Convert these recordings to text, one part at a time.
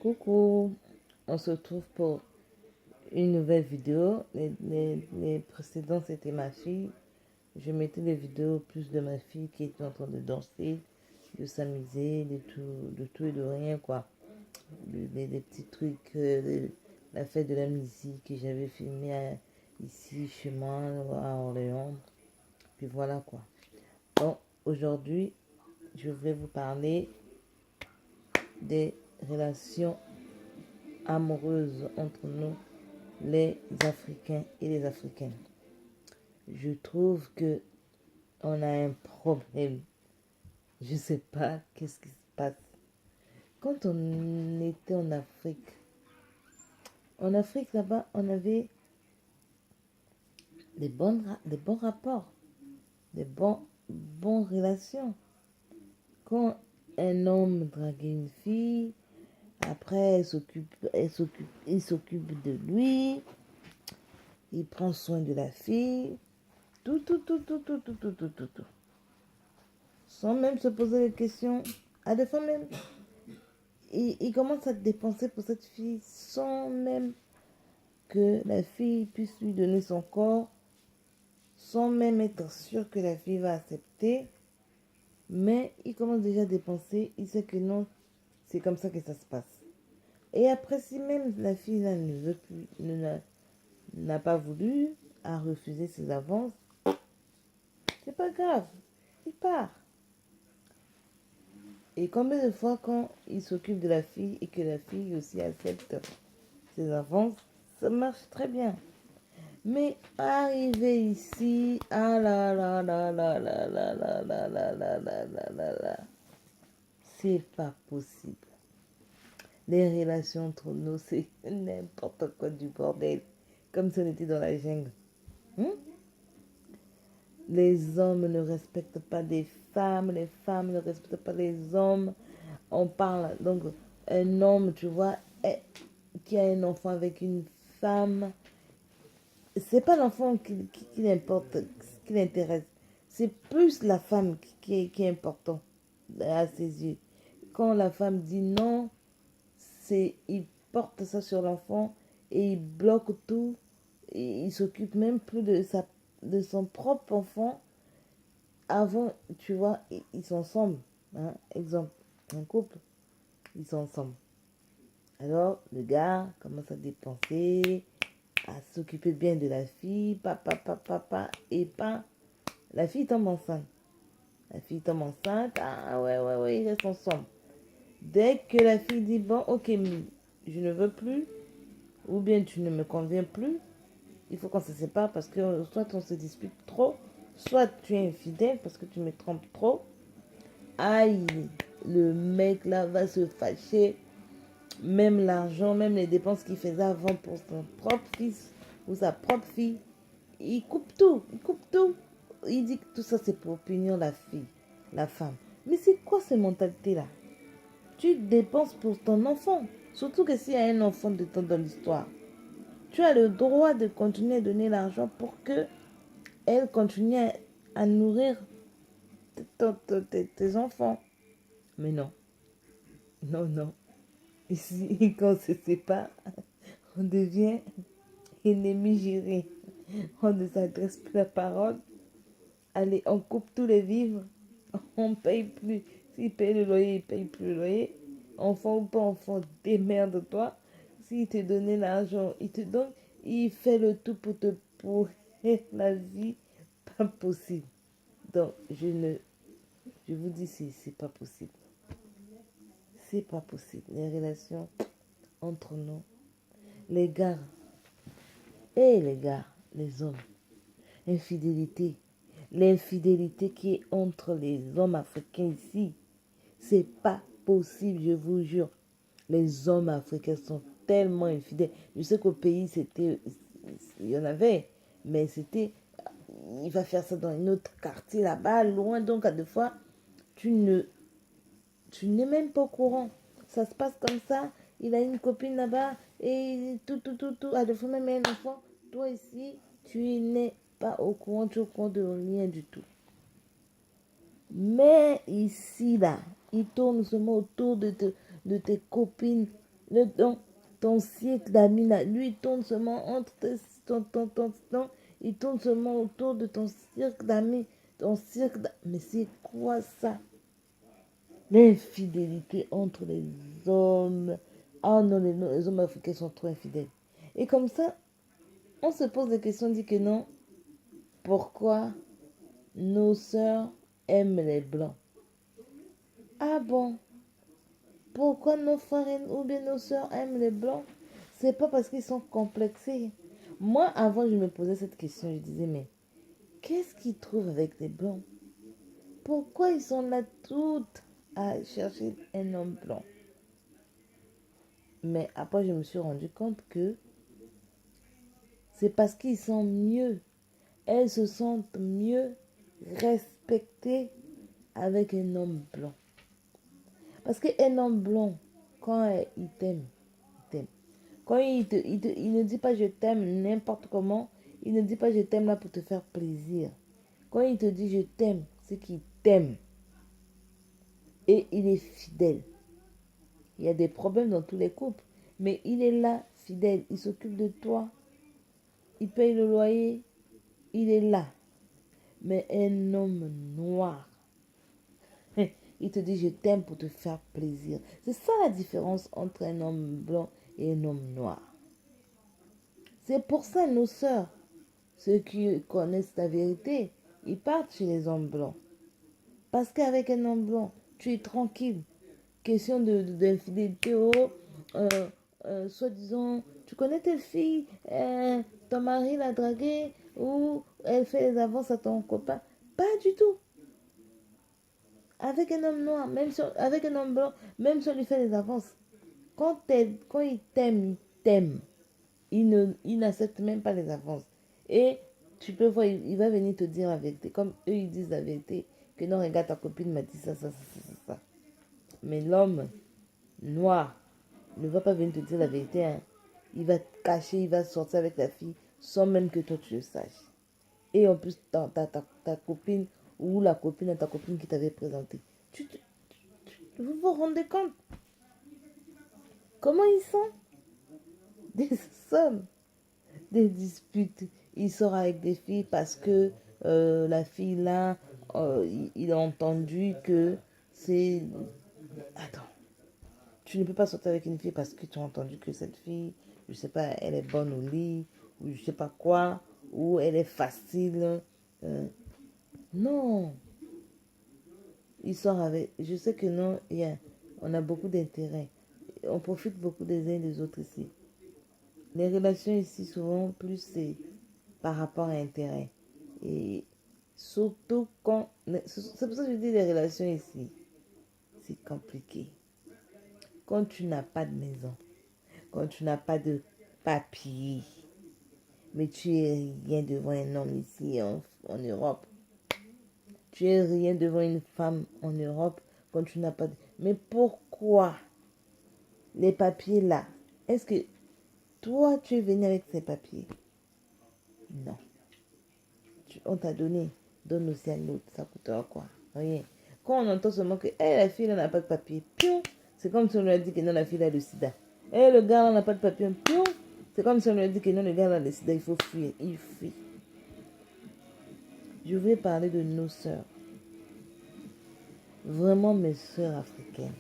Coucou, on se retrouve pour une nouvelle vidéo. Les précédents, c'était ma fille. Je mettais les vidéos plus de ma fille qui était en train de danser, de s'amuser, de tout et de rien, quoi. Des petits trucs, la fête de la musique que j'avais filmé ici, chez moi, à Orléans. Puis voilà, quoi. Bon, aujourd'hui, je vais vous parler des relations amoureuses entre nous les Africains et les Africaines. Je trouve que on a un problème. Je sais pas qu'est-ce qui se passe. Quand on était en Afrique là-bas, on avait des bons rapports, bonnes relations. Quand un homme draguait une fille, après il s'occupe de lui, il prend soin de la fille, tout. Sans même se poser des questions. À des fois même, il commence à dépenser pour cette fille sans même que la fille puisse lui donner son corps, sans même être sûr que la fille va accepter. Mais il commence déjà à dépenser, il sait que non, c'est comme ça que ça se passe. Et après, si même la fille là, ne veut plus, n'a pas voulu, a refusé ses avances, c'est pas grave, il part. Et combien de fois quand il s'occupe de la fille et que la fille aussi accepte ses avances, ça marche très bien. Mais arriver ici, ah là là là là là là là là là là là là là là, c'est pas possible. Les relations entre nous, c'est n'importe quoi du bordel. Comme si on était dans la jungle. Hmm? Les hommes ne respectent pas les femmes ne respectent pas les hommes. On parle, donc, un homme, tu vois, qui a un enfant avec une femme, c'est pas l'enfant qui l'importe, qui l'intéresse. C'est plus la femme qui est important à ses yeux. Quand la femme dit non, il porte ça sur l'enfant et il bloque tout. Et il s'occupe même plus de son propre enfant. Avant, tu vois, ils sont ensemble. Hein? Exemple, un couple, ils sont ensemble. Alors, le gars commence à dépenser, à s'occuper bien de la fille, papa, et pas. La fille tombe enceinte. Ah ouais, ils restent ensemble. Dès que la fille dit, bon, ok, je ne veux plus, ou bien tu ne me conviens plus, il faut qu'on se sépare parce que soit on se dispute trop, soit tu es infidèle parce que tu me trompes trop. Aïe, le mec là va se fâcher. Même l'argent, même les dépenses qu'il faisait avant pour son propre fils ou sa propre fille, il coupe tout. Il dit que tout ça c'est pour punir la fille, la femme. Mais c'est quoi cette mentalité-là? Tu dépenses pour ton enfant, surtout que s'il y a un enfant de temps dans l'histoire. Tu as le droit de continuer à donner l'argent pour que elle continue à nourrir tes enfants. Mais non, non. Ici, quand on se sépare, on devient ennemi juré. On ne s'adresse plus la parole. Allez, on coupe tous les vivres. On paye plus. S'il paye le loyer, il paye plus le loyer. Enfant ou pas enfant, démerde-toi. S'il te donnait l'argent, il te donne. Il fait le tout pour te pourrir la vie. Pas possible. Donc, je vous dis, c'est pas possible. C'est pas possible. Les relations entre nous, les gars, les gars, les hommes, infidélité. L'infidélité qui est entre les hommes africains ici, c'est pas possible, je vous jure. Les hommes africains sont tellement infidèles. Je sais qu'au pays, il y en avait, mais il va faire ça dans un autre quartier là-bas, loin. Donc, à deux fois, tu ne, tu n'es même pas au courant. Ça se passe comme ça. Il a une copine là-bas et tout. À deux fois, même un enfant. Toi ici, tu n'es pas au courant, tu es au courant de rien du tout. Mais ici, là, il tourne seulement autour de tes copines. Ton cycle d'amis, là, lui, il tourne seulement entre il tourne seulement autour de ton cercle d'amis. Mais c'est quoi ça? L'infidélité entre les hommes. Ah non, les hommes africains sont trop infidèles. Et comme ça, on se pose des questions, on dit que non. Pourquoi nos sœurs aiment les blancs? Ah bon? Pourquoi nos frères ou bien nos sœurs aiment les blancs? C'est pas parce qu'ils sont complexés. Moi, avant, je me posais cette question. Je disais, mais qu'est-ce qu'ils trouvent avec les blancs? Pourquoi ils sont là toutes à chercher un homme blanc? Mais après, je me suis rendu compte que c'est parce qu'ils sont mieux. Elles se sentent mieux respectées avec un homme blanc. Parce qu'un homme blanc, quand il t'aime, il t'aime. Quand il ne dit pas je t'aime n'importe comment, il ne dit pas je t'aime là pour te faire plaisir. Quand il te dit je t'aime, c'est qu'il t'aime. Et il est fidèle. Il y a des problèmes dans tous les couples, mais il est là, fidèle. Il s'occupe de toi. Il paye le loyer. Il est là. Mais un homme noir, il te dit je t'aime pour te faire plaisir. C'est ça la différence entre un homme blanc et un homme noir. C'est pour ça nos sœurs, ceux qui connaissent la vérité, ils partent chez les hommes blancs. Parce qu'avec un homme blanc, tu es tranquille. Question d'infidélité, euh, soi-disant, tu connais telle fille, ton mari l'a draguée, ou elle fait les avances à ton copain. Pas du tout. Avec un homme noir, avec un homme blanc, même si on lui fait les avances, quand il t'aime, il t'aime. Il n'accepte même pas les avances. Et tu peux voir, il va venir te dire la vérité. Comme eux, ils disent la vérité. Que non, regarde, ta copine m'a dit ça, ça, ça, ça, ça. Mais l'homme noir ne va pas venir te dire la vérité. Hein. Il va te cacher, il va sortir avec la fille sans même que toi tu le saches. Et en plus, ta copine ou la copine de ta copine qui t'avait présenté. Vous vous rendez compte comment ils sont? Des sommes, des disputes. Il sort avec des filles parce que la fille là, il a entendu que c'est... Attends, tu ne peux pas sortir avec une fille parce que tu as entendu que cette fille, je sais pas, elle est bonne au lit, ou je sais pas quoi, ou elle est facile. Non, il sort avec... Je sais que non, on a beaucoup d'intérêt. On profite beaucoup des uns et des autres ici. Les relations ici, souvent, plus c'est par rapport à intérêt. Et surtout quand... C'est pour ça que je dis les relations ici. C'est compliqué. Quand tu n'as pas de maison, quand tu n'as pas de papier, mais tu es rien devant un homme ici en Europe. Tu es rien devant une femme en Europe quand tu n'as pas de... Mais pourquoi les papiers là? Est-ce que toi, tu es venu avec ces papiers? Non. On t'a donné. Donne aussi à l'autre. Ça coûtera quoi? Rien. Quand on entend seulement que la fille n'a pas de papier, pion, c'est comme si on lui a dit que non, la fille a le sida. Le gars n'a pas de papier, pion, c'est comme si on lui a dit que non, le gars a le sida, il faut fuir. Il fuit. Je vais parler de nos sœurs. Vraiment mes sœurs africaines.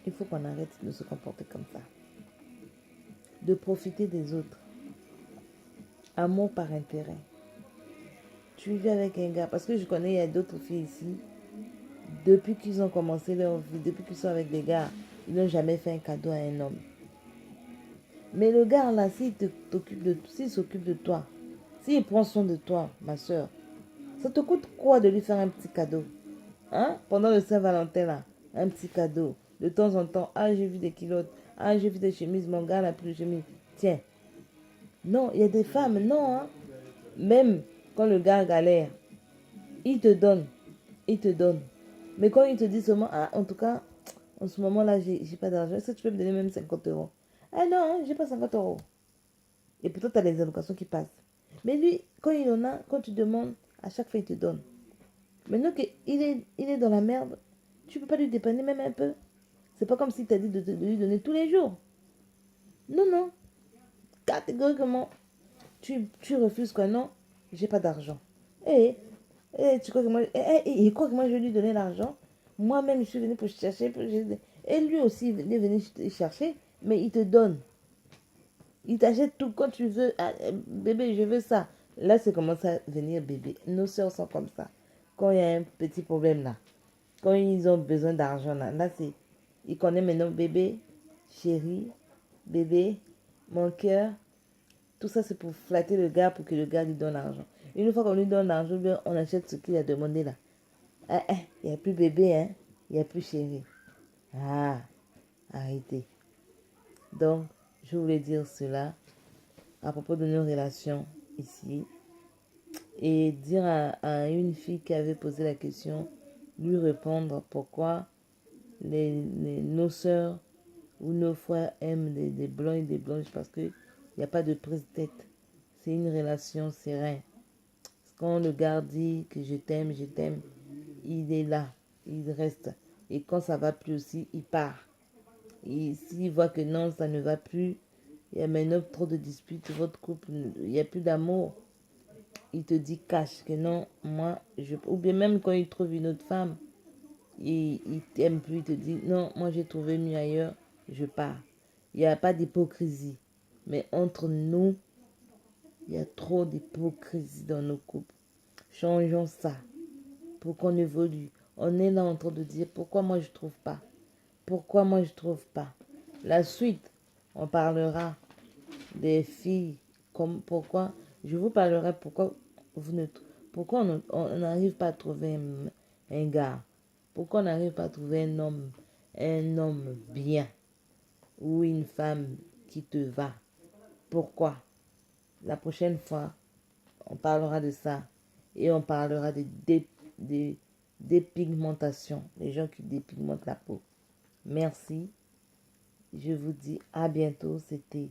Il faut qu'on arrête de se comporter comme ça. De profiter des autres. Amour par intérêt. Tu vis avec un gars, parce que je connais, il y a d'autres filles ici, depuis qu'ils ont commencé leur vie, depuis qu'ils sont avec des gars, ils n'ont jamais fait un cadeau à un homme. Mais le gars là, s'il s'occupe de toi, s'il prend soin de toi, ma soeur, ça te coûte quoi de lui faire un petit cadeau? Hein? Pendant le Saint-Valentin là, un petit cadeau. De temps en temps, ah j'ai vu des culottes, ah j'ai vu des chemises, mon gars n'a plus de chemise. Tiens. Non, il y a des femmes, non. Hein? Même quand le gars galère, il te donne. Il te donne. Mais quand il te dit seulement, ah, en tout cas, en ce moment-là, j'ai pas d'argent, est-ce que tu peux me donner même 50 euros? Ah non, j'ai pas 50 euros. Et pourtant, tu as les allocations qui passent. Mais lui, quand il en a, quand tu demandes, à chaque fois, il te donne. Maintenant qu'il est dans la merde, tu peux pas lui dépanner même un peu. C'est pas comme si tu as dit de lui donner tous les jours. Non, non. Catégoriquement, tu refuses quoi? Non, j'ai pas d'argent. Et, tu crois que moi, il croit que moi je vais lui donner l'argent. Moi-même, je suis venue pour chercher. Et lui aussi, il est venu chercher, mais il te donne. Il t'achète tout quand tu veux. Ah, bébé, je veux ça. Là, c'est commence à venir bébé. Nos soeurs sont comme ça. Quand il y a un petit problème là, quand ils ont besoin d'argent là c'est. Ils connaissent maintenant bébé, chéri, bébé, mon cœur. Tout ça, c'est pour flatter le gars, pour que le gars lui donne l'argent. Une fois qu'on lui donne l'argent, on achète ce qu'il a demandé là. Ah, il n'y a plus bébé, hein. Il n'y a plus chéri. Ah, arrêtez. Donc, je voulais dire cela à propos de nos relations ici. Et dire à une fille qui avait posé la question, lui répondre pourquoi nos sœurs ou nos frères aiment des blancs et des blanches, parce qu'il n'y a pas de prise de tête. C'est une relation sereine. Quand le gars dit que je t'aime, il est là, il reste. Et quand ça va plus aussi, il part. Et s'il voit que non, ça ne va plus, il y a maintenant trop de disputes, votre couple, il n'y a plus d'amour, il te dit cache que non, moi, ou bien même quand il trouve une autre femme, il t'aime plus, il te dit non, moi j'ai trouvé mieux ailleurs, je pars. Il n'y a pas d'hypocrisie. Mais entre nous, il y a trop d'hypocrisie dans nos couples. Changeons ça pour qu'on évolue. On est là en train de dire pourquoi moi je trouve pas. Pourquoi moi je trouve pas. La suite, on parlera des filles comme pourquoi. Je vous parlerai pourquoi vous ne pourquoi on n'arrive pas à trouver un gars. Pourquoi on n'arrive pas à trouver un homme bien ou une femme qui te va. Pourquoi? La prochaine fois, on parlera de ça et on parlera de dépigmentation, les gens qui dépigmentent la peau. Merci. Je vous dis à bientôt. C'était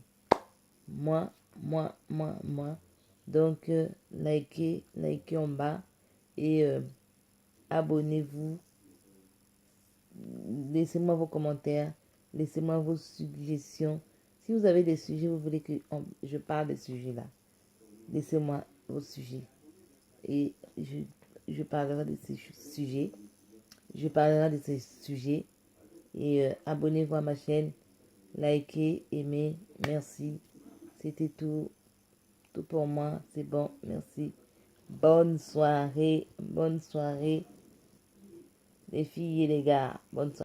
moi. Donc, likez en bas et abonnez-vous. Laissez-moi vos commentaires. Laissez-moi vos suggestions. Si vous avez des sujets, vous voulez que je parle des sujets là. Laissez-moi vos sujets. Et je parlerai de ces sujets. Je parlerai de ces sujets. Et abonnez-vous à ma chaîne. Likez, aimez. Merci. C'était tout. Tout pour moi. C'est bon. Merci. Bonne soirée. Bonne soirée. Les filles et les gars. Bonne soirée.